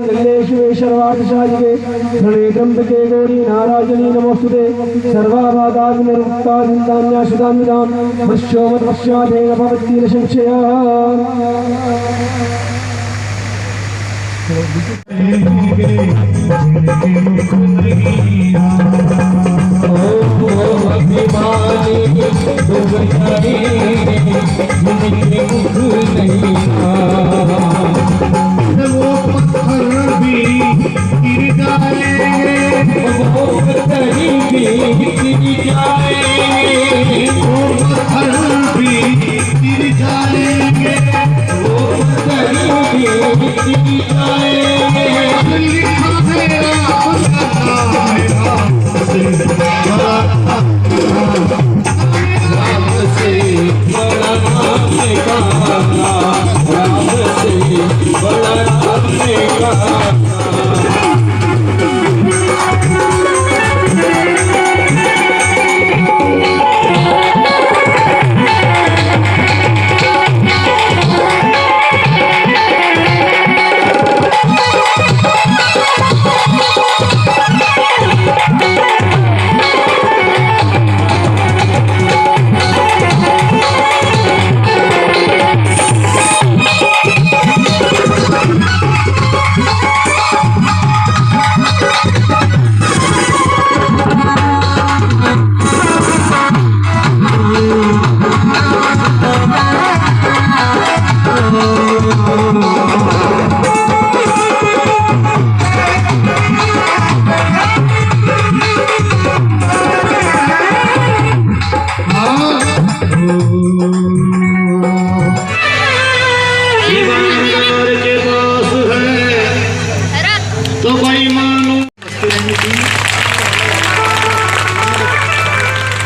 कल्लेश्वे सर्वार्थसाधिके प्रणये त्र्यंबके गौरी नारायणी नमोस्तुते सर्वाबाधाविनिर्मुक्ता चिन्तान्या सुदामिदां पश्योमत्पश्चादेव भवति न संशयः।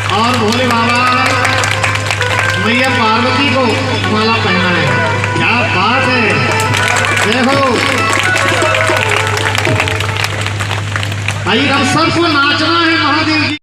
और भोले बाबा मैया पार्वती को माला पहना है। क्या बात है, देखो भाई हम सबको नाचना है महादेव जी।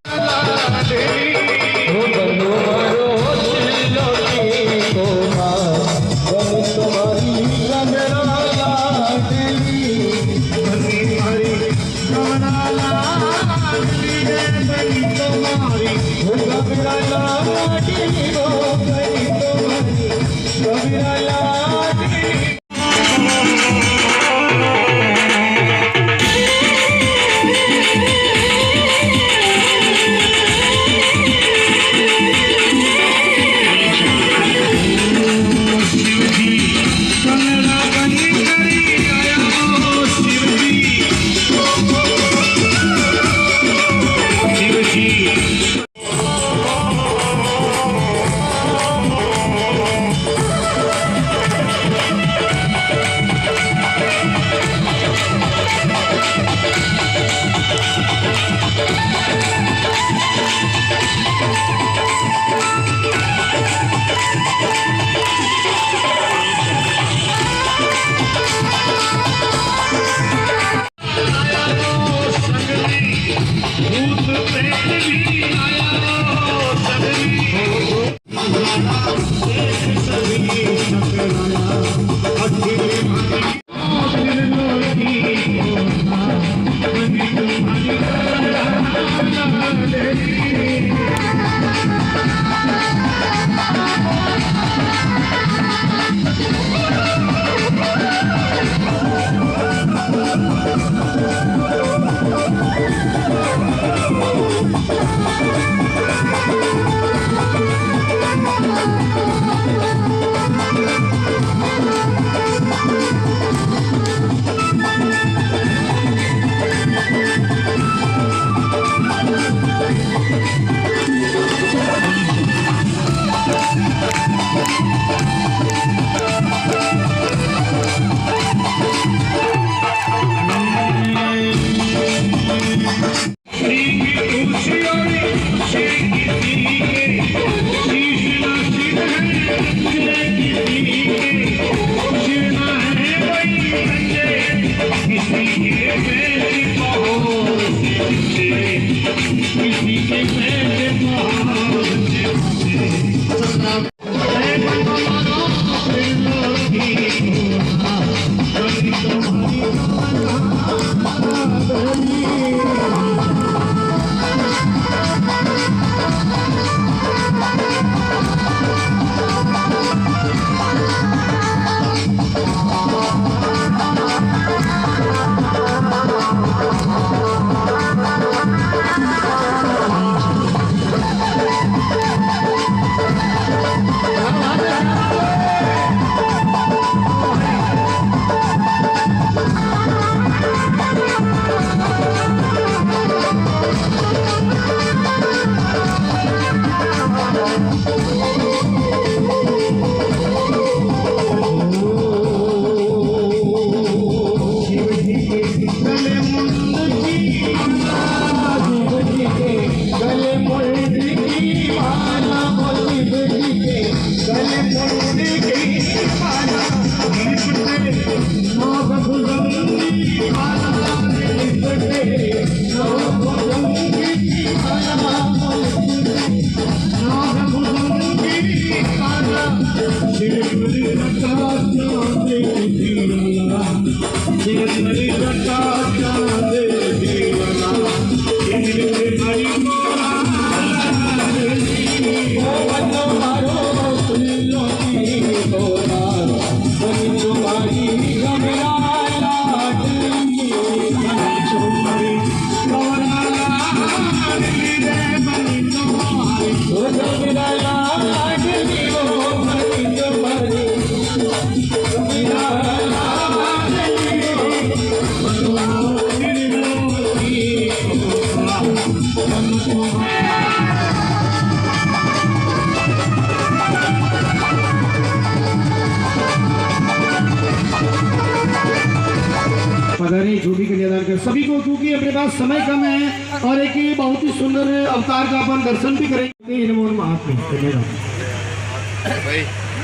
पधारी जो भी कन्यादान कर सभी को, क्योंकि अपने पास समय कम है और एक ये बहुत ही सुंदर अवतार का अपन दर्शन भी करेंगे।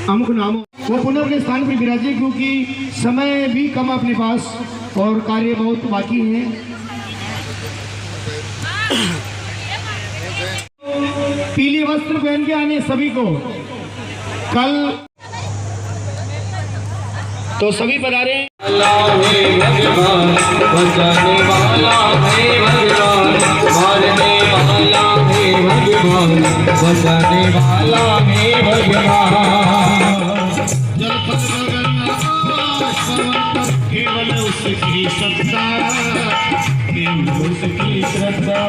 अमुक नाम वो पुनः अपने स्थान पर विराजे, क्योंकि समय भी कम अपने पास और कार्य बहुत बाकी है। पीले वस्त्र पहन के आने सभी को कल, तो सभी पधारे। भगवान बचाने वाला है भगवान, मारने वाला है भगवान, बचाने वाला है भगवान। केवल उसकी सत्ता, केवल उसकी श्रद्धा,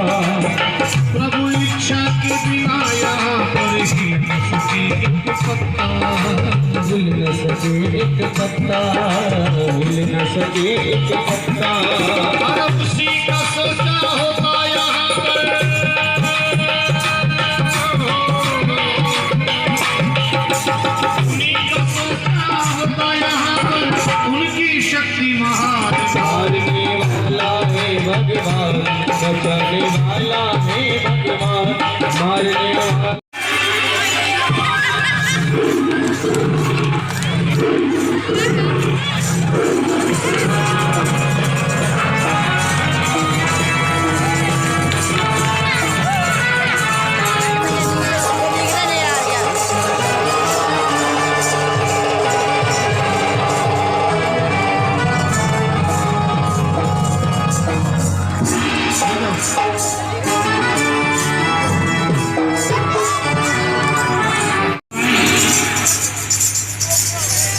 प्रभु इच्छा के बिना यहाँ पर ही न सकी एक पत्ता, हिल न सके एक पत्ता, हिल न सके एक पत्ता। और उसी का सोचा होता यहाँ पर, उन्हीं का सोचा होता यहाँ पर, उनकी शक्ति महान। मारने वाला है भगवान, बचाने वाला है भगवान, मारने वाला।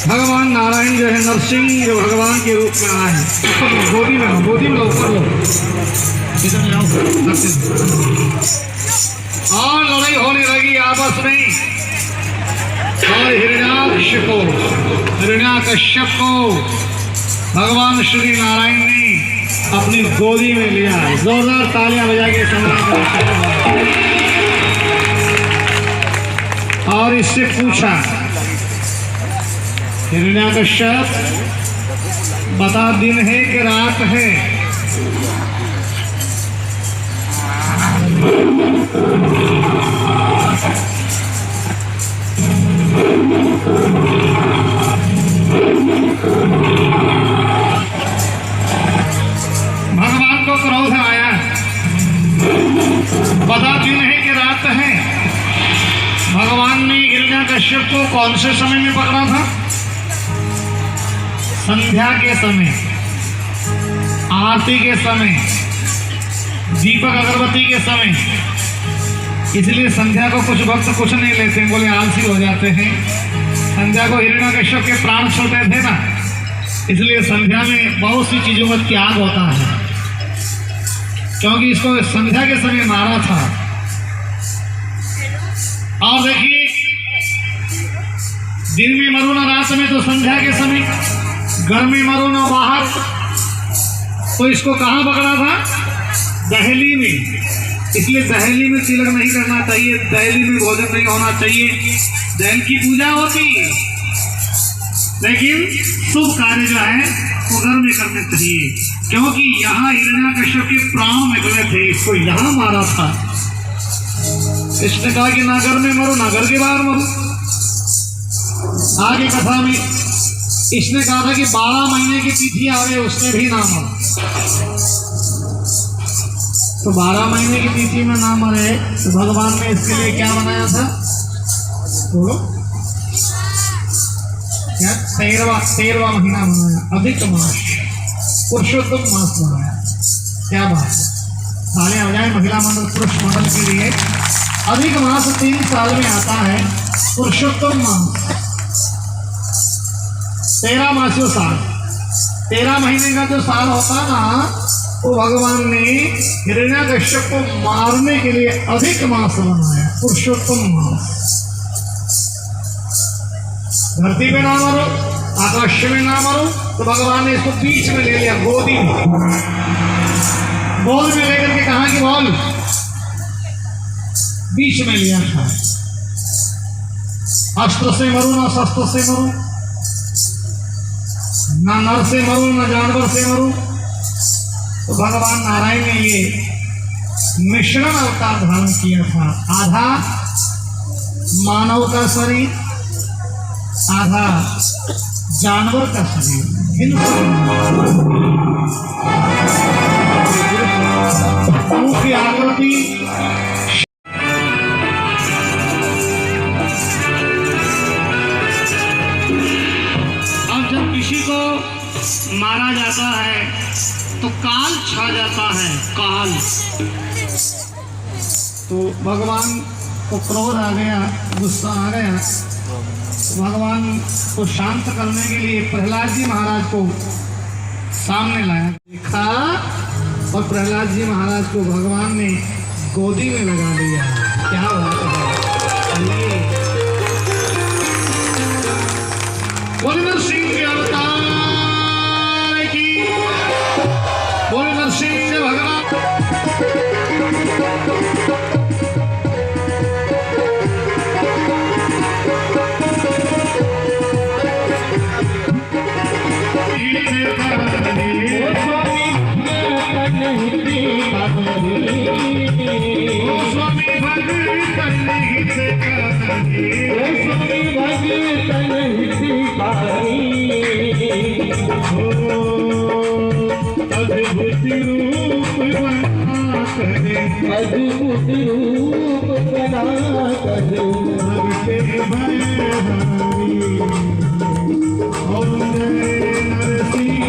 भगवान नारायण जो है नरसिंह जो भगवान के रूप में आए हैं, गोदी में ऊपर लो, इधर ले आओ। और लड़ाई होने लगी आपस में, और हिरण्याकश्यप को भगवान श्री नारायण ने अपनी गोदी में लिया। जोरदार तालियां बजा के सम्मान करें। और इससे पूछा, हिरण्याकश्यप बता दिन है कि रात है? भगवान को क्रोध आया, बता दिन है कि रात है? भगवान ने हिरण्याकश्यप को कौन से समय में पकड़ा था? संध्या के समय, आरती के समय, दीपक अगरबत्ती के समय। इसलिए संध्या को कुछ भक्त कुछ नहीं लेते हैं, बोले आलसी हो जाते हैं। संध्या को हिरण्याकश्यप के प्राण छोड़ते थे ना, इसलिए संध्या में बहुत सी चीजों का त्याग होता है, क्योंकि इसको संध्या के समय मारा था। और देखिए, दिन में मरो ना रात में, तो संध्या के समय, घर में मरो ना बाहर, तो इसको कहाँ पकड़ा था? दहली में। इसलिए दहली में तिलक नहीं करना चाहिए, दहली में भोजन नहीं होना चाहिए। दहल की पूजा होती है, लेकिन शुभ कार्य जो है वो घर में करने चाहिए, क्योंकि यहाँ हिरण्याकश्यप के प्राण निकले थे, इसको यहाँ मारा था। इसने कहा कि ना घर में मरो ना घर के बाहर मरो। आगे कथा में इसने कहा था कि 12 महीने की तिथि आवे उसने भी ना मरो। तो 12 महीने की तिथि में ना मरे तो भगवान ने इसके लिए क्या बनाया था? बोलो क्या? 13वां महीना बनाया, अधिक मास। पुरुषोत्तम मास बनाया। क्या बात है, तालियां हो जाए महिला मंडल पुरुष मंडल के लिए। अधिक मास 3 साल में आता है, पुरुषोत्तम मास 13 मासियों साल, 13 महीने का जो साल होता ना, वो भगवान ने हिरण्यकश्यप को मारने के लिए अधिक मास बनाया, पुरुषोत्तम मास। धरती पे ना मरो, आकाश में ना मरो, तो भगवान ने इसको बीच में ले लिया, गोदी में, बोल में लेकर के कहा कि बोल, बीच में लिया था। अस्त्र से मरू ना शस्त्र से मरू, ना नर से मरू ना जानवर से मरू। तो भगवान नारायण ने ये मिश्रण अवतार धारण किया था, आधा मानव का शरीर, आधा जानवर का शरीर, मुंह की आकृति। अब जब किसी को मारा जाता है तो काल छा जाता है, काल। तो भगवान को क्रोध आ गया, गुस्सा आ गया। भगवान को शांत करने के लिए प्रहलाद जी महाराज को सामने लाया, देखा, और प्रहलाद जी महाराज को भगवान ने गोदी में लगा दिया। क्या बात है, बोले नरसिंह के अवतार की, बोले नरसिंह के भगवान। अद्भुत रूप बना कर सबके भयहारी, ओम जय नरसिंह।